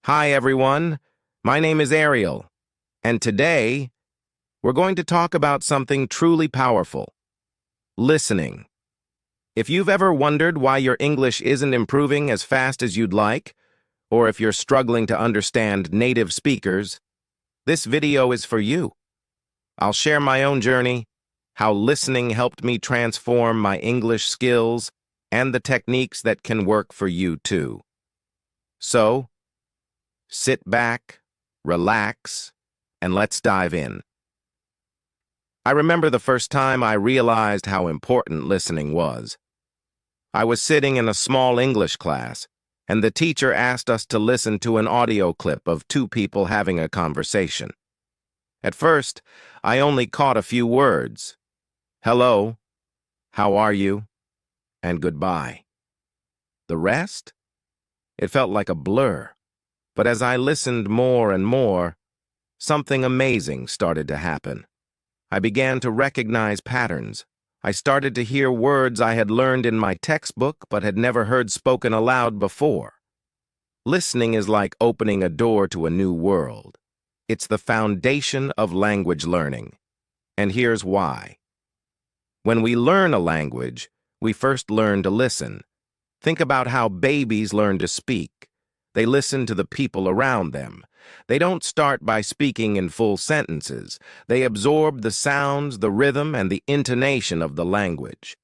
Hi, everyone. My name is Ariel, and today we're going to talk about something truly powerful: listening. If you've ever wondered why your English isn't improving as fast as you'd like, or if you're struggling to understand native speakers, this video is for you. I'll share my own journey, how listening helped me transform my English skills, and the techniques that can work for you too. So, sit back, relax, and let's dive in. I remember the first time I realized how important listening was. I was sitting in a small English class, and the teacher asked us to listen to an audio clip of two people having a conversation. At first, I only caught a few words. Hello, how are you, and goodbye. The rest? It felt like a blur. But as I listened more and more, something amazing started to happen. I began to recognize patterns. I started to hear words I had learned in my textbook but had never heard spoken aloud before. Listening is like opening a door to a new world. It's the foundation of language learning. And here's why. When we learn a language, we first learn to listen. Think about how babies learn to speak. They listen to the people around them. They don't start by speaking in full sentences. They absorb the sounds, the rhythm, and the intonation of the language.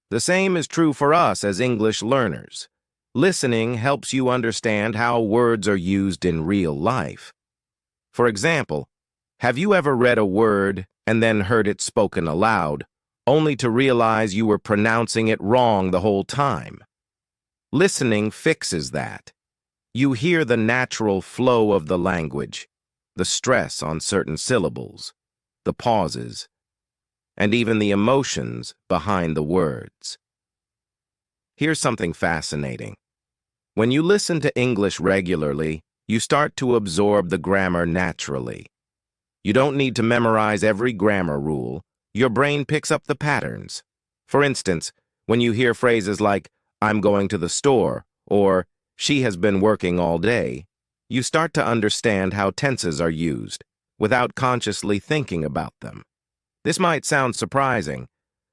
The same is true for us as English learners. Listening helps you understand how words are used in real life. For example, have you ever read a word and then heard it spoken aloud, only to realize you were pronouncing it wrong the whole time? Listening fixes that. You hear the natural flow of the language, the stress on certain syllables, the pauses, and even the emotions behind the words. Here's something fascinating. When you listen to English regularly, you start to absorb the grammar naturally. You don't need to memorize every grammar rule. Your brain picks up the patterns. For instance, when you hear phrases like, "I'm going to the store," or "she has been working all day," you start to understand how tenses are used without consciously thinking about them. This might sound surprising,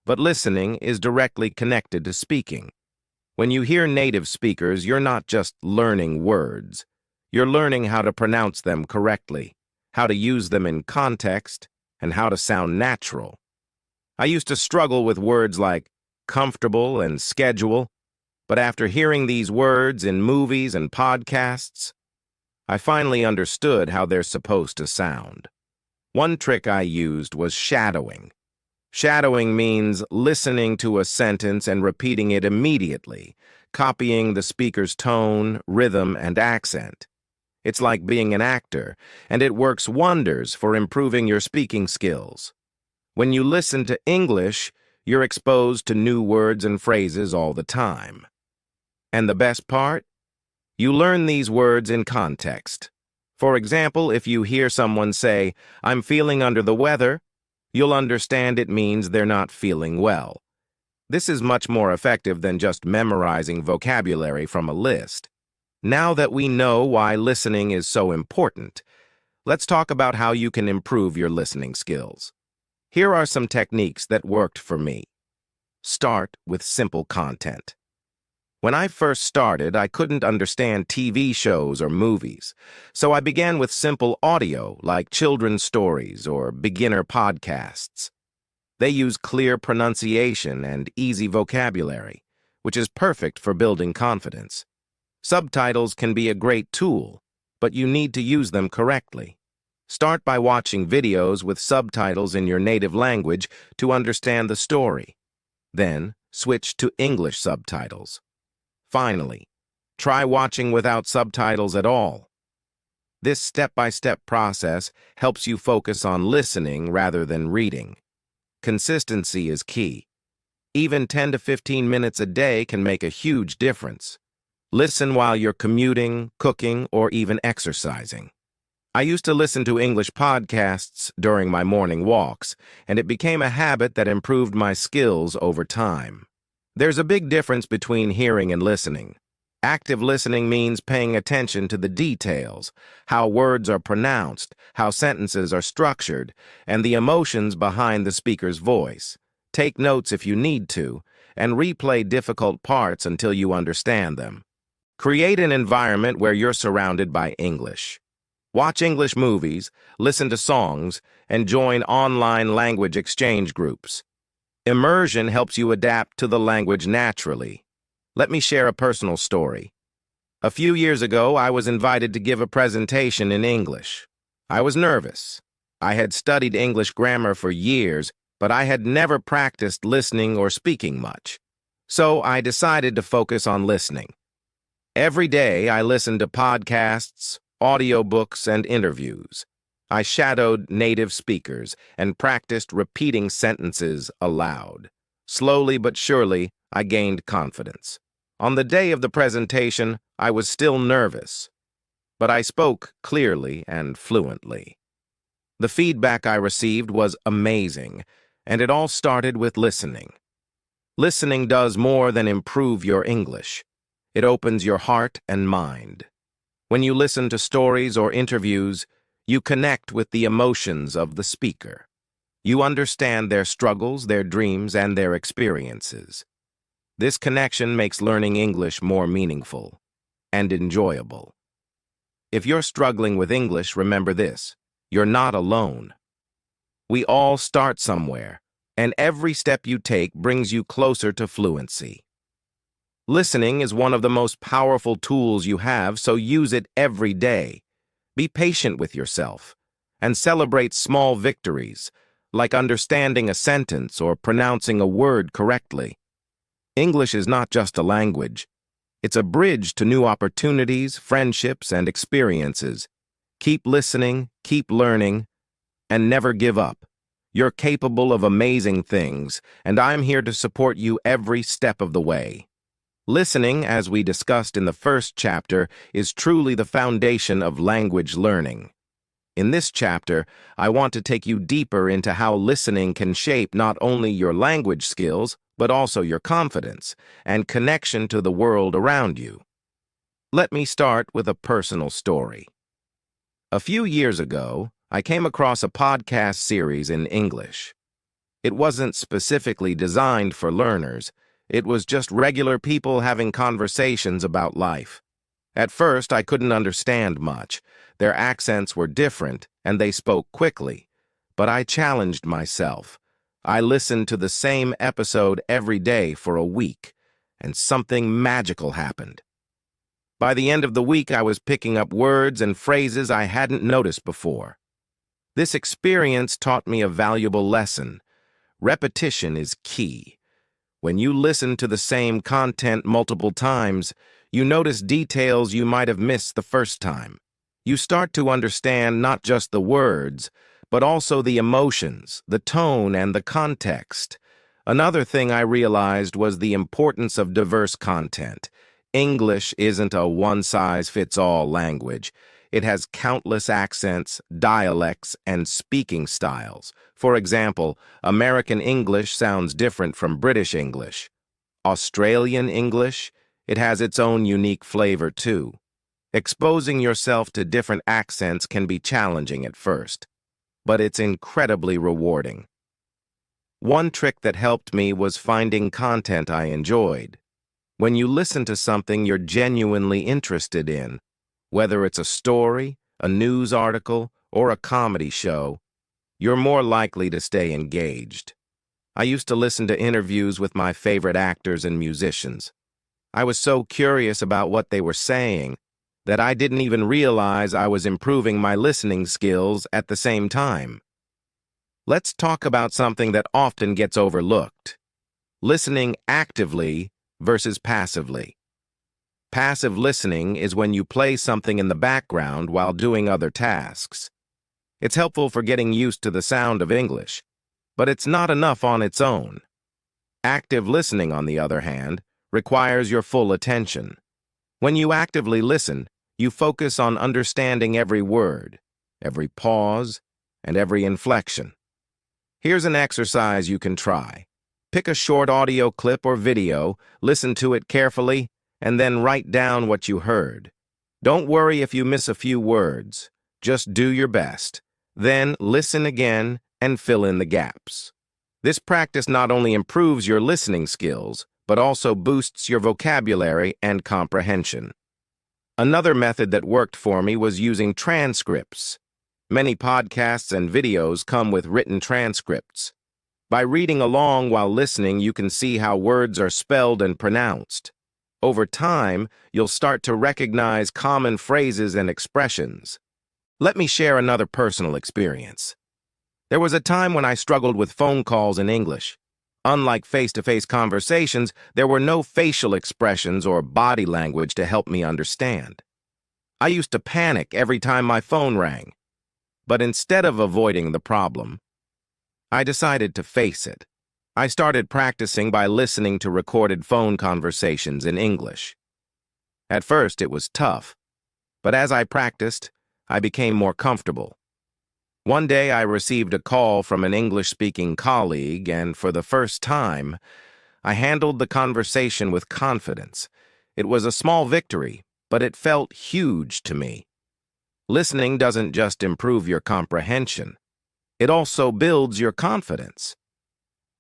but listening is directly connected to speaking. When you hear native speakers, you're not just learning words. You're learning how to pronounce them correctly, how to use them in context, and how to sound natural. I used to struggle with words like comfortable and schedule, but after hearing these words in movies and podcasts, I finally understood how they're supposed to sound. One trick I used was shadowing. Shadowing means listening to a sentence and repeating it immediately, copying the speaker's tone, rhythm, and accent. It's like being an actor, and it works wonders for improving your speaking skills. When you listen to English, you're exposed to new words and phrases all the time. And the best part? You learn these words in context. For example, if you hear someone say, "I'm feeling under the weather," you'll understand it means they're not feeling well. This is much more effective than just memorizing vocabulary from a list. Now that we know why listening is so important, let's talk about how you can improve your listening skills. Here are some techniques that worked for me. Start with simple content. When I first started, I couldn't understand TV shows or movies, so I began with simple audio like children's stories or beginner podcasts. They use clear pronunciation and easy vocabulary, which is perfect for building confidence. Subtitles can be a great tool, but you need to use them correctly. Start by watching videos with subtitles in your native language to understand the story. Then, switch to English subtitles. Finally, try watching without subtitles at all. This step-by-step process helps you focus on listening rather than reading. Consistency is key. Even 10 to 15 minutes a day can make a huge difference. Listen while you're commuting, cooking, or even exercising. I used to listen to English podcasts during my morning walks, and it became a habit that improved my skills over time. There's a big difference between hearing and listening. Active listening means paying attention to the details, how words are pronounced, how sentences are structured, and the emotions behind the speaker's voice. Take notes if you need to, and replay difficult parts until you understand them. Create an environment where you're surrounded by English. Watch English movies, listen to songs, and join online language exchange groups. Immersion helps you adapt to the language naturally. Let me share a personal story. A few years ago, I was invited to give a presentation in English. I was nervous. I had studied English grammar for years, but I had never practiced listening or speaking much. So I decided to focus on listening. Every day, I listened to podcasts, audiobooks, and interviews. I shadowed native speakers and practiced repeating sentences aloud. Slowly but surely, I gained confidence. On the day of the presentation, I was still nervous, but I spoke clearly and fluently. The feedback I received was amazing, and it all started with listening. Listening does more than improve your English. It opens your heart and mind. When you listen to stories or interviews, you connect with the emotions of the speaker. You understand their struggles, their dreams, and their experiences. This connection makes learning English more meaningful and enjoyable. If you're struggling with English, remember this: you're not alone. We all start somewhere, and every step you take brings you closer to fluency. Listening is one of the most powerful tools you have, so use it every day. Be patient with yourself and celebrate small victories, like understanding a sentence or pronouncing a word correctly. English is not just a language. It's a bridge to new opportunities, friendships, and experiences. Keep listening, keep learning, and never give up. You're capable of amazing things, and I'm here to support you every step of the way. Listening, as we discussed in the first chapter, is truly the foundation of language learning. In this chapter, I want to take you deeper into how listening can shape not only your language skills, but also your confidence and connection to the world around you. Let me start with a personal story. A few years ago, I came across a podcast series in English. It wasn't specifically designed for learners. It was just regular people having conversations about life. At first, I couldn't understand much. Their accents were different, and they spoke quickly. But I challenged myself. I listened to the same episode every day for a week, and something magical happened. By the end of the week, I was picking up words and phrases I hadn't noticed before. This experience taught me a valuable lesson. Repetition is key. When you listen to the same content multiple times, you notice details you might have missed the first time. You start to understand not just the words, but also the emotions, the tone, and the context. Another thing I realized was the importance of diverse content. English isn't a one-size-fits-all language. It has countless accents, dialects, and speaking styles. For example, American English sounds different from British English. Australian English, it has its own unique flavor too. Exposing yourself to different accents can be challenging at first, but it's incredibly rewarding. One trick that helped me was finding content I enjoyed. When you listen to something you're genuinely interested in, whether it's a story, a news article, or a comedy show, you're more likely to stay engaged. I used to listen to interviews with my favorite actors and musicians. I was so curious about what they were saying that I didn't even realize I was improving my listening skills at the same time. Let's talk about something that often gets overlooked: listening actively versus passively. Passive listening is when you play something in the background while doing other tasks. It's helpful for getting used to the sound of English, but it's not enough on its own. Active listening, on the other hand, requires your full attention. When you actively listen, you focus on understanding every word, every pause, and every inflection. Here's an exercise you can try. Pick a short audio clip or video, listen to it carefully, and then write down what you heard. Don't worry if you miss a few words. Just do your best. Then listen again and fill in the gaps. This practice not only improves your listening skills, but also boosts your vocabulary and comprehension. Another method that worked for me was using transcripts. Many podcasts and videos come with written transcripts. By reading along while listening, you can see how words are spelled and pronounced. Over time, you'll start to recognize common phrases and expressions. Let me share another personal experience. There was a time when I struggled with phone calls in English. Unlike face-to-face conversations, there were no facial expressions or body language to help me understand. I used to panic every time my phone rang. But instead of avoiding the problem, I decided to face it. I started practicing by listening to recorded phone conversations in English. At first, it was tough, but as I practiced, I became more comfortable. One day, I received a call from an English-speaking colleague, and for the first time, I handled the conversation with confidence. It was a small victory, but it felt huge to me. Listening doesn't just improve your comprehension. It also builds your confidence.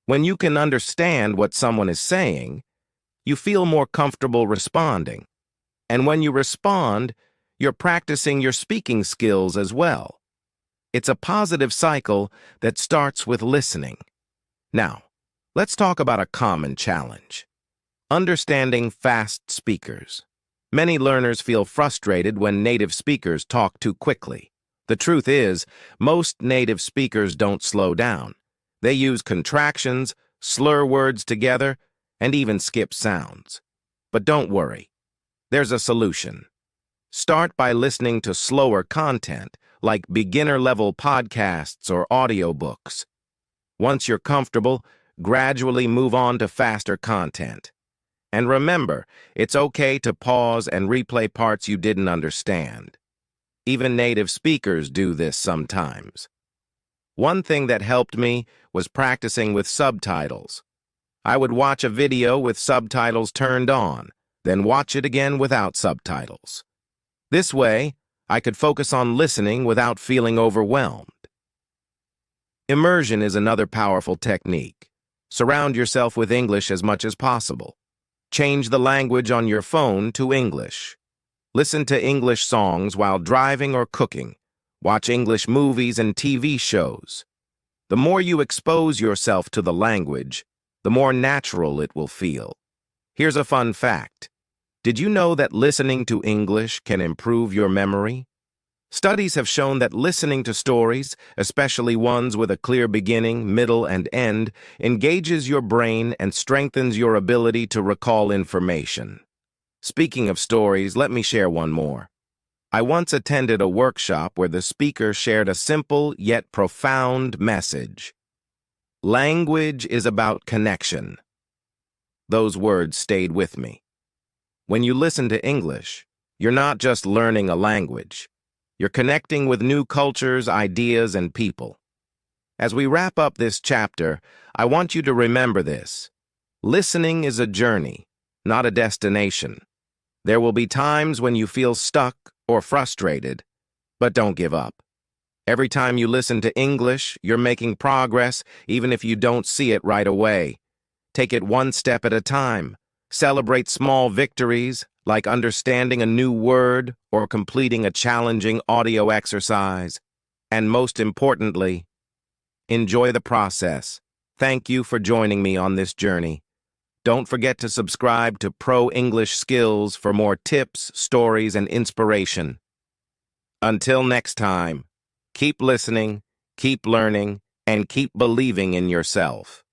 When you can understand what someone is saying, you feel more comfortable responding. And when you respond, you're practicing your speaking skills as well. It's a positive cycle that starts with listening. Now, let's talk about a common challenge. Understanding fast speakers. Many learners feel frustrated when native speakers talk too quickly. The truth is, most native speakers don't slow down. They use contractions, slur words together, and even skip sounds. But don't worry. There's a solution. Start by listening to slower content, like beginner-level podcasts or audiobooks. Once you're comfortable, gradually move on to faster content. And remember, it's okay to pause and replay parts you didn't understand. Even native speakers do this sometimes. One thing that helped me was practicing with subtitles. I would watch a video with subtitles turned on, then watch it again without subtitles. This way, I could focus on listening without feeling overwhelmed. Immersion is another powerful technique. Surround yourself with English as much as possible. Change the language on your phone to English. Listen to English songs while driving or cooking. Watch English movies and TV shows. The more you expose yourself to the language, the more natural it will feel. Here's a fun fact. Did you know that listening to English can improve your memory? Studies have shown that listening to stories, especially ones with a clear beginning, middle, and end, engages your brain and strengthens your ability to recall information. Speaking of stories, let me share one more. I once attended a workshop where the speaker shared a simple yet profound message. Language is about connection. Those words stayed with me. When you listen to English, you're not just learning a language. You're connecting with new cultures, ideas, and people. As we wrap up this chapter, I want you to remember this. Listening is a journey, not a destination. There will be times when you feel stuck or frustrated, but don't give up. Every time you listen to English, you're making progress, even if you don't see it right away. Take it one step at a time. Celebrate small victories, like understanding a new word or completing a challenging audio exercise. And most importantly, enjoy the process. Thank you for joining me on this journey. Don't forget to subscribe to Pro English Skills for more tips, stories, and inspiration. Until next time, keep listening, keep learning, and keep believing in yourself.